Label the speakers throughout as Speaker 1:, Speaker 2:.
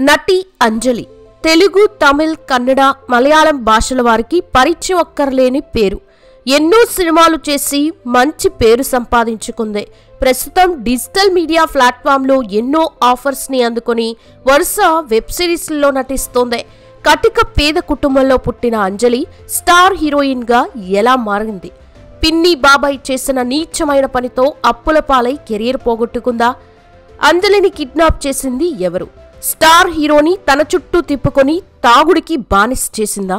Speaker 1: నటి అంజలి తెలుగు, తమిళ్, కన్నడ, మలయాళం భాషల వారికి పరిచయం అక్కర్లేని పేరు. ఎన్నో సినిమాలు చేసి మంచి పేరు సంపాదించుకుంది. ప్రస్తుతం డిజిటల్ మీడియా ప్లాట్ఫామ్లో ఎన్నో ఆఫర్స్ ని అందుకొని వరుస వెబ్ సిరీస్లలో నటిస్తోంది. కటిక పేద కుటుంబంలో పుట్టిన అంజలి స్టార్ హీరోయిన్ గా ఎలా మారింది? పిన్ని బాబాయ్ చేసిన నీచమైన పనితో అప్పుల పాలై కెరీర్ పోగొట్టుకుందా? అంజలిని కిడ్నాప్ చేసింది ఎవరు? స్టార్ హీరోని తన చుట్టూ తిప్పుకొని తాగుడికి బానిస చేసిందా?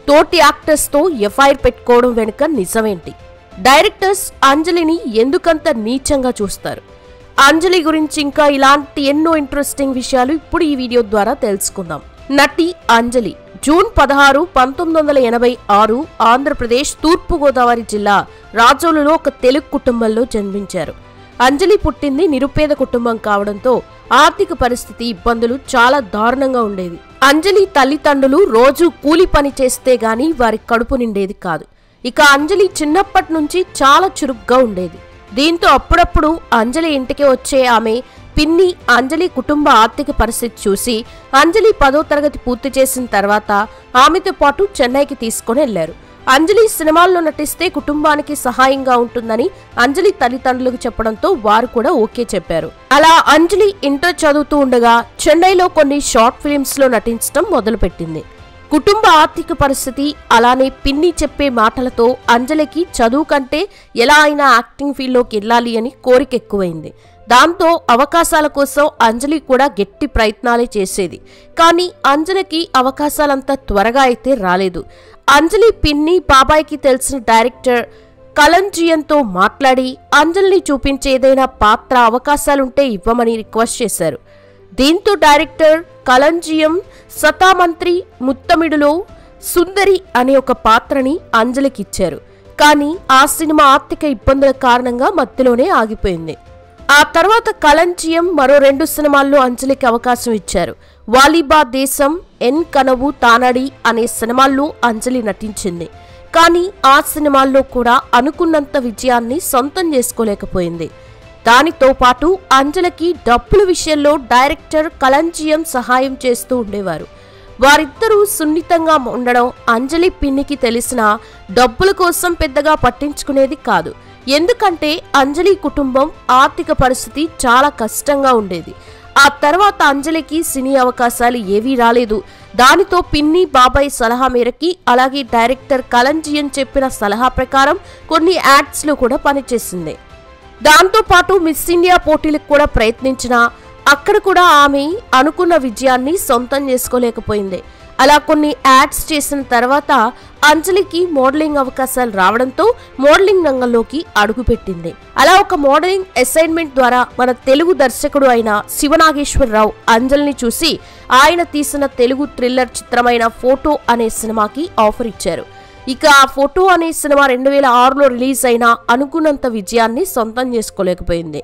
Speaker 1: తోటి యాక్టర్స్ తో ఎఫ్ఐఆర్ పెట్టుకోవడం వెనుక నిజమేంటి? డైరెక్టర్స్ అంజలిని ఎందుకంత నీచంగా చూస్తారు? అంజలి గురించి ఇంకా ఇలాంటి ఎన్నో ఇంట్రెస్టింగ్ విషయాలు ఇప్పుడు ఈ వీడియో ద్వారా తెలుసుకుందాం. నటి అంజలి జూన్ 16, 1986 ఆంధ్రప్రదేశ్ తూర్పుగోదావరి జిల్లా రాజోలులో ఒక తెలుగు కుటుంబంలో జన్మించారు. అంజలి పుట్టింది నిరుపేద కుటుంబం కావడంతో ఆర్థిక పరిస్థితి ఇబ్బందులు చాలా దారుణంగా ఉండేది. అంజలి తల్లిదండ్రులు రోజు కూలి పని చేస్తే గాని వారి కడుపు నిండేది కాదు. ఇక అంజలి చిన్నప్పటి నుంచి చాలా చురుగ్గా ఉండేది. దీంతో అప్పుడప్పుడు అంజలి ఇంటికి వచ్చే ఆమె పిన్ని అంజలి కుటుంబ ఆర్థిక పరిస్థితి చూసి అంజలి 10వ తరగతి పూర్తి చేసిన తర్వాత ఆమెతో పాటు చెన్నైకి తీసుకుని వెళ్లారు. అంజలి సినిమాల్లో నటిస్తే కుటుంబానికి సహాయంగా ఉంటుందని అంజలి తల్లిదండ్రులకు చెప్పడంతో వారు కూడా ఓకే చెప్పారు. అలా అంజలి ఇంటర్ చదువుతూ ఉండగా చెన్నైలో కొన్ని షార్ట్ ఫిలిమ్స్ లో నటించడం మొదలుపెట్టింది. కుటుంబ ఆర్థిక పరిస్థితి అలానే పిన్ని చెప్పే మాటలతో అంజలికి చదువు కంటే ఎలా అయినా యాక్టింగ్ ఫీల్డ్లోకి వెళ్ళాలి అని కోరిక ఎక్కువైంది. దాంతో అవకాశాల కోసం అంజలి కూడా గట్టి ప్రయత్నాలే చేసేది. కానీ అంజలికి అవకాశాలంతా త్వరగా అయితే రాలేదు. అంజలి పిన్ని బాబాయ్కి తెలిసిన డైరెక్టర్ కలంజియంతో మాట్లాడి అంజలిని చూపించే ఏదైనా పాత్ర అవకాశాలుంటే ఇవ్వమని రిక్వెస్ట్ చేశారు. దీంతో డైరెక్టర్ కలంజియం సతామంత్రి ముత్తమిడులో సుందరి అనే ఒక పాత్రని అంజలికి ఇచ్చారు. కానీ ఆ సినిమా ఆర్థిక ఇబ్బందుల కారణంగా మధ్యలోనే ఆగిపోయింది. ఆ తర్వాత కలంజియం మరో 2 సినిమాల్లో అంజలికి అవకాశం ఇచ్చారు. వాలీబా దేశం, ఎన్ కనవు తానడి అనే సినిమాల్లో అంజలి నటించింది. కానీ ఆ సినిమాల్లో కూడా అనుకున్నంత విజయాన్ని సొంతం చేసుకోలేకపోయింది. దానితో పాటు అంజలికి డబ్బుల విషయంలో డైరెక్టర్ కలంజియం సహాయం చేస్తూ ఉండేవారు. వారిద్దరూ సున్నితంగా ఉండడం అంజలి పిన్నికి తెలిసినా డబ్బుల కోసం పెద్దగా పట్టించుకునేది కాదు. ఎందుకంటే అంజలి కుటుంబం ఆర్థిక పరిస్థితి చాలా కష్టంగా ఉండేది. ఆ తర్వాత అంజలికి సినీ అవకాశాలు ఏవీ రాలేదు. దానితో పిన్ని బాబాయ్ సలహా మేరకి అలాగే డైరెక్టర్ కలంజియం చెప్పిన సలహా ప్రకారం కొన్ని యాడ్స్ లో కూడా పనిచేసింది. దాంతో పాటు మిస్ ఇండియా పోటీలకు కూడా ప్రయత్నించినా అక్కడ కూడా ఆమె అనుకున్న విజయాన్ని సొంతం చేసుకోలేకపోయింది. అలా కొన్ని యాడ్స్ చేసిన తర్వాత అంజలికి మోడలింగ్ అవకాశాలు రావడంతో మోడలింగ్ రంగంలోకి అడుగుపెట్టింది. అలా ఒక మోడలింగ్ అసైన్మెంట్ ద్వారా మన తెలుగు దర్శకుడు అయిన శివనాగేశ్వరరావు అంజలిని చూసి ఆయన తీసిన తెలుగు థ్రిల్లర్ చిత్రమైన ఫోటో అనే సినిమాకి ఆఫర్ ఇచ్చారు. ఇక ఆ ఫోటో అనే సినిమా 2006లో రిలీజ్ అయినా అనుకున్నంత విజయాన్ని సొంతం చేసుకోలేకపోయింది.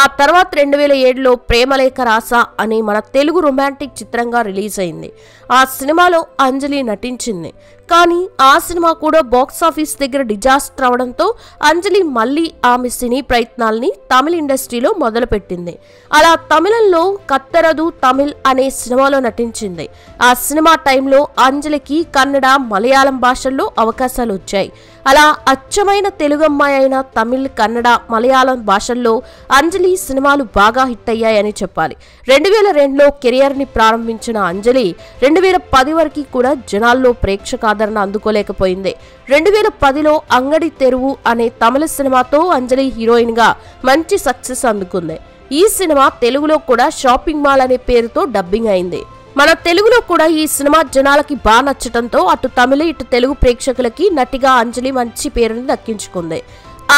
Speaker 1: ఆ తర్వాత 2007లో ప్రేమలేఖ రాస అనే మన తెలుగు రొమాంటిక్ చిత్రంగా రిలీజ్ అయింది. ఆ సినిమాలో అంజలి నటించింది. కానీ ఆ సినిమా కూడా బాక్సాఫీస్ దగ్గర డిజాస్టర్ అవడంతో అంజలి మళ్లీ ఆమె సినీ ప్రయత్నాల్ని తమిళ ఇండస్ట్రీలో మొదలుపెట్టింది. అలా తమిళంలో కత్తరదు తమిళ్ అనే సినిమాలో నటించింది. ఆ సినిమా టైంలో అంజలికి కన్నడ, మలయాళం భాషల్లో అవకాశాలు వచ్చాయి. అలా అచ్చమైన తెలుగు అమ్మాయి అయిన తమిళ్, కన్నడ, మలయాళం భాషల్లో అంజలి సినిమాలు బాగా హిట్ అయ్యాయని చెప్పాలి. 2002లో కెరియర్ ని ప్రారంభించిన అంజలి 2010 వరకు కూడా జనాల్లో ప్రేక్షకాదరణ అందుకోలేకపోయింది. 2010లో అంగడి తెరువు అనే తమిళ సినిమాతో అంజలి హీరోయిన్ గా మంచి సక్సెస్ అందుకుంది. ఈ సినిమా తెలుగులో కూడా షాపింగ్ మాల్ అనే పేరుతో డబ్బింగ్ అయింది. మన తెలుగులో కూడా ఈ సినిమా జనాలకి బాగా నచ్చటంతో అటు తమిళ ఇటు తెలుగు ప్రేక్షకులకి నటిగా అంజలి మంచి పేరుని దక్కించుకుంది.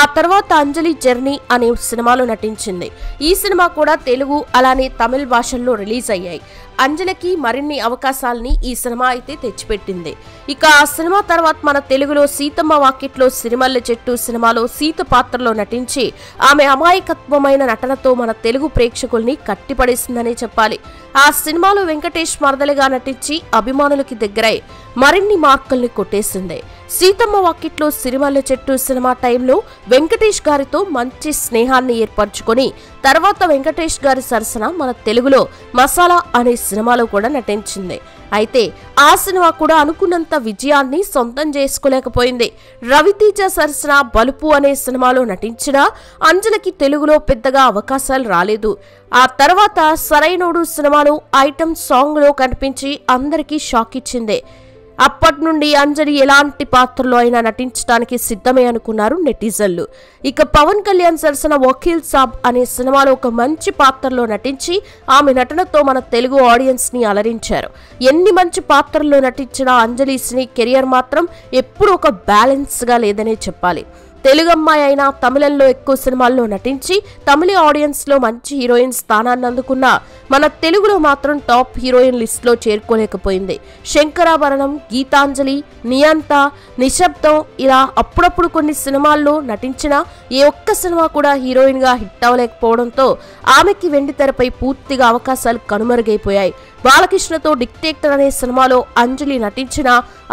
Speaker 1: ఆ తర్వాత అంజలి జర్నీ అనే సినిమాలో నటించింది. ఈ సినిమా కూడా తెలుగు అలానే తమిళ భాషల్లో రిలీజ్ అయ్యాయి. అంజలికి మరిన్ని అవకాశాలని ఈ సినిమా అయితే తెచ్చిపెట్టింది. ఇక ఆ సినిమా తర్వాత మన తెలుగులో సీతమ్మ వాకిట్లో సిరిమల్లె చెట్టు సినిమాలో సీత పాత్రలో నటించి ఆమె అమాయకత్వమైన నటనతో మన తెలుగు ప్రేక్షకుల్ని కట్టిపడేసిందనే చెప్పాలి. ఆ సినిమాలో వెంకటేష్ మరదలిగా నటించి అభిమానులకి దగ్గరై మరిన్ని మార్కుల్ని కొట్టేసింది. సీతమ్మ వాకిట్లో సిరిమల్లె చెట్టు సినిమా టైంలో వెంకటేష్ గారితో మంచి స్నేహాన్ని ఏర్పరచుకొని తర్వాత వెంకటేష్ గారి సరసన మన తెలుగులో మసాలా అనే సినిమాలో కూడా నటించింది. అయితే ఆ సినిమా కూడా అనుకున్నంత విజయాన్ని సొంతం చేసుకోలేకపోయింది. రవితేజ సరసన బలుపు అనే సినిమాలో నటించినా అంజలికి తెలుగులో పెద్దగా అవకాశాలు రాలేదు. ఆ తర్వాత సరైనోడు సినిమాలో ఐటమ్ సాంగ్ లో కనిపించి అందరికీ షాక్ ఇచ్చింది. అప్పటి నుండి అంజలి ఎలాంటి పాత్రలో అయినా నటించడానికి సిద్ధమే అనుకున్నారు నెటిజన్లు. ఇక పవన్ కళ్యాణ్ సరసన వకీల్ సాబ్ అనే సినిమాలో ఒక మంచి పాత్రలో నటించి ఆమె నటనతో మన తెలుగు ఆడియన్స్ ని అలరించారు. ఎన్ని మంచి పాత్రల్లో నటించినా అంజలి సినీ కెరియర్ మాత్రం ఎప్పుడూ ఒక బ్యాలెన్స్ గా లేదనే చెప్పాలి. తెలుగు అమ్మాయి అయినా తమిళంలో ఎక్కువ సినిమాల్లో నటించి తమిళ ఆడియన్స్ లో మంచి హీరోయిన్ స్థానాన్ని అందుకున్న మన తెలుగులో మాత్రం టాప్ హీరోయిన్ లిస్ట్ లో చేరుకోలేకపోయింది. శంకరాభరణం, గీతాంజలి, నియంత, నిశ్శబ్దం ఇలా అప్పుడప్పుడు కొన్ని సినిమాల్లో నటించినా ఏ ఒక్క సినిమా కూడా హీరోయిన్ గా హిట్ అవ్వలేకపోవడంతో ఆమెకి వెండితెరపై పూర్తిగా అవకాశాలు కనుమరుగైపోయాయి. బాలకృష్ణతో డిక్టేటర్ అనే సినిమాలో అంజలి నటించిన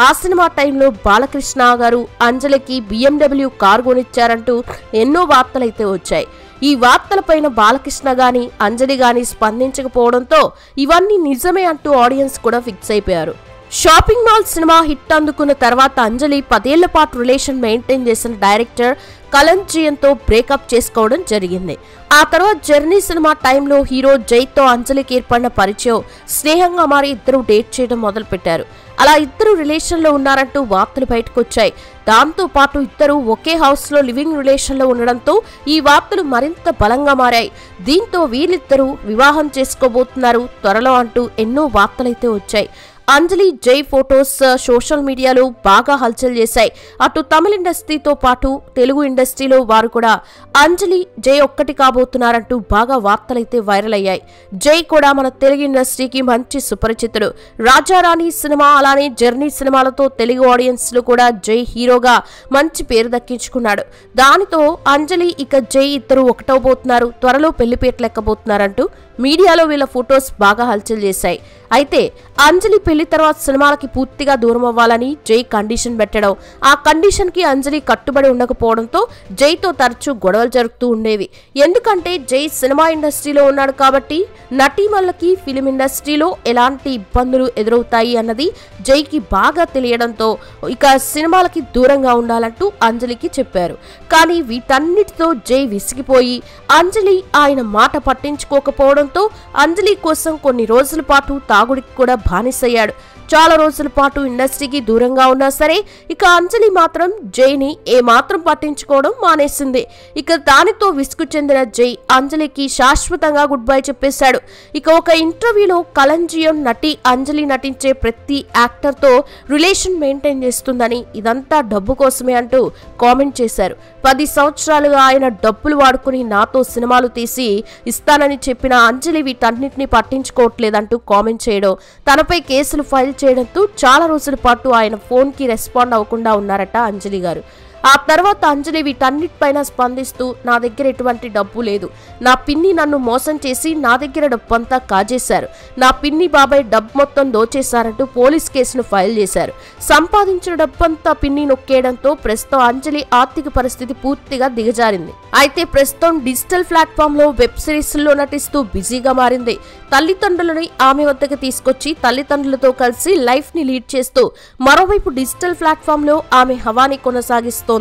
Speaker 1: ఆ సినిమా టైంలో బాలకృష్ణ గారు అంజలికి BMW కారు కొనిచ్చారంటూ ఎన్నో వార్తలైతే వచ్చాయి. ఈ వార్తలపైన బాలకృష్ణ గాని అంజలి గాని స్పందించకపోవడంతో ఇవన్నీ నిజమే అంటూ ఆడియన్స్ కూడా ఫిక్స్ అయిపోయారు. షాపింగ్ మాల్ సినిమా హిట్ అందుకున్న తర్వాత అంజలి 10 ఏళ్ల పాటు రిలేషన్ మెయింటైన్ చేసిన డైరెక్టర్ కలంజియన్తో బ్రేకప్ చేసుకోవడం జరిగింది. ఆ తర్వాత జర్నీ సినిమా టైంలో హీరో జైతో అంజలికి ఏర్పడిన పరిచయం స్నేహంగా మారి ఇద్దరు డేట్ చేయడం మొదలుపెట్టారు. అలా ఇద్దరు రిలేషన్ లో ఉన్నారంటూ వార్తలు బయటకు వచ్చాయి. దాంతో పాటు ఇద్దరు ఒకే హౌస్ లో లివింగ్ రిలేషన్ లో ఉండడంతో ఈ వార్తలు మరింత బలంగా మారాయి. దీంతో వీళ్ళిద్దరూ వివాహం చేసుకోబోతున్నారు త్వరలో అంటూ ఎన్నో వార్తలైతే వచ్చాయి. అంజలి జై ఫోటోస్ సోషల్ మీడియాలో బాగా హల్చల్ చేశాయి. అటు తమిళ ఇండస్ట్రీతో పాటు తెలుగు ఇండస్ట్రీలో వారు కూడా అంజలి జై ఒక్కటి కాబోతున్నారంటూ బాగా వార్తలైతే వైరల్ అయ్యాయి. జై కూడా మన తెలుగు ఇండస్ట్రీకి మంచి సుపరిచితుడు. రాజారాణి సినిమా అలానే జర్నీ సినిమాలతో తెలుగు ఆడియన్స్ లో కూడా జై హీరోగా మంచి పేరు దక్కించుకున్నాడు. దానితో అంజలి ఇక జై ఇద్దరు ఒకటవబోతున్నారు, త్వరలో పెళ్లిపేటలు ఎక్కబోతున్నారంటూ మీడియాలో వీళ్ళ ఫొటోస్ బాగా హల్చల్ చేశాయి. అయితే అంజలి పెళ్లి తర్వాత సినిమాలకి పూర్తిగా దూరం అవ్వాలని జై కండిషన్ పెట్టడం, ఆ కండిషన్ కి అంజలి కట్టుబడి ఉండకపోవడంతో జైతో తరచూ గొడవలు జరుగుతూ ఉండేవి. ఎందుకంటే జై సినిమా ఇండస్ట్రీలో ఉన్నాడు కాబట్టి నటీమణులకి ఫిలిం ఇండస్ట్రీలో ఎలాంటి ఇబ్బందులు ఎదురవుతాయి అన్నది జైకి బాగా తెలియడంతో ఇక సినిమాలకి దూరంగా ఉండాలంటూ అంజలికి చెప్పారు. కానీ వీటన్నిటితో జై విసిగిపోయి అంజలి ఆయన మాట పట్టించుకోకపోవడంతో అంజలి కోసం కొన్ని రోజుల పాటు తాగుడికి కూడా బానిసయ్యాడు. చాలా రోజుల పాటు ఇండస్ట్రీకి దూరంగా ఉన్నా సరే ఇక అంజలి మాత్రం జైని ఏమాత్రం పట్టించుకోవడం మానేసింది. ఇక దానితో విసుగు చెందిన జై అంజలికి శాశ్వతంగా గుడ్ బై చెప్పేశాడు. ఇక ఒక ఇంటర్వ్యూలో కలంజియం నటి అంజలి నటించే ప్రతి యాక్టర్ తో రిలేషన్ మెయింటైన్ చేస్తుందని, ఇదంతా డబ్బు కోసమే అంటూ కామెంట్ చేశారు. 10 సంవత్సరాలుగా ఆయన డబ్బులు వాడుకుని నాతో సినిమాలు తీసి ఇస్తానని చెప్పిన అంజలి వీటన్నిటిని పట్టించుకోవట్లేదంటూ కామెంట్ చేయడం, తనపై కేసులు ఫైల్ చేయడంతో చాలా రోజుల పాటు ఆయన ఫోన్ కి రెస్పాండ్ అవ్వకుండా ఉన్నారట అంజలి గారు. ఆ తర్వాత అంజలి వీటన్నిటిపైన స్పందిస్తూ నా దగ్గర ఎటువంటి డబ్బు లేదు, నా పిన్ని నన్ను మోసం చేసి నా దగ్గర డబ్బంతా కాజేశారు, నా పిన్ని బాబాయ్ డబ్బు మొత్తం దోచేశారంటూ పోలీస్ కేసును ఫైల్ చేశారు. సంపాదించిన డబ్బంతా పిన్ని నొక్కేయడంతో ప్రస్తుతం అంజలి ఆర్థిక పరిస్థితి పూర్తిగా దిగజారింది. అయితే ప్రస్తుతం డిజిటల్ ప్లాట్ఫామ్ లో వెబ్ సిరీస్ లో నటిస్తూ బిజీగా మారింది. తల్లిదండ్రులని ఆమె వద్దకు తీసుకొచ్చి తల్లిదండ్రులతో కలిసి లైఫ్ ని లీడ్ చేస్తూ మరోవైపు డిజిటల్ ప్లాట్ఫామ్ లో ఆమె హవాని కొనసాగిస్తోంది.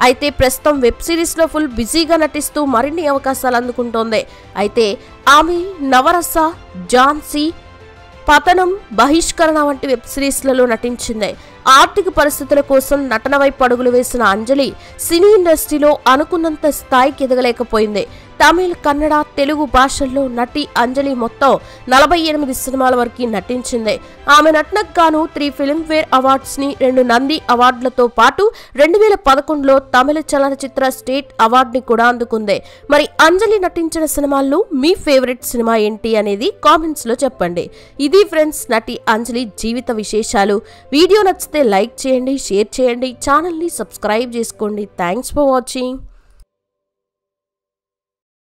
Speaker 1: అయితే ప్రస్తుతం వెబ్ సిరీస్ లో ఫుల్ బిజీగా నటిస్తూ మరిన్ని అవకాశాలు అందుకుంటోంది. అయితే ఆమె నవరస, ఝాన్సీ, పతనం, బహిష్కరణ వంటి వెబ్ సిరీస్లలో నటించింది. ఆర్థిక పరిస్థితుల కోసం నటన వైపు అడుగులు వేసిన అంజలి సినీ ఇండస్ట్రీలో అనుకున్నంత స్థాయికి ఎదగలేకపోయింది. తమిళ, కన్నడ, తెలుగు భాషల్లో నటి అంజలి మొత్తం 48 సినిమాల వరకు నటించింది. ఆమె నటనకు గాను 3 ఫిల్మ్ఫేర్ అవార్డ్స్ ని, 2 నంది అవార్డులతో పాటు 2011లో తమిళ చలనచిత్ర స్టేట్ అవార్డుని కూడా అందుకుంది. మరి అంజలి నటించిన సినిమాల్లో మీ ఫేవరెట్ సినిమా ఏంటి అనేది కామెంట్స్ లో చెప్పండి. ఇది ఫ్రెండ్స్ నటి అంజలి జీవిత విశేషాలు. వీడియో నచ్చితే లైక్ చేయండి, షేర్ చేయండి, ఛానల్ ని సబ్స్క్రైబ్ చేసుకోండి. Thanks for watching.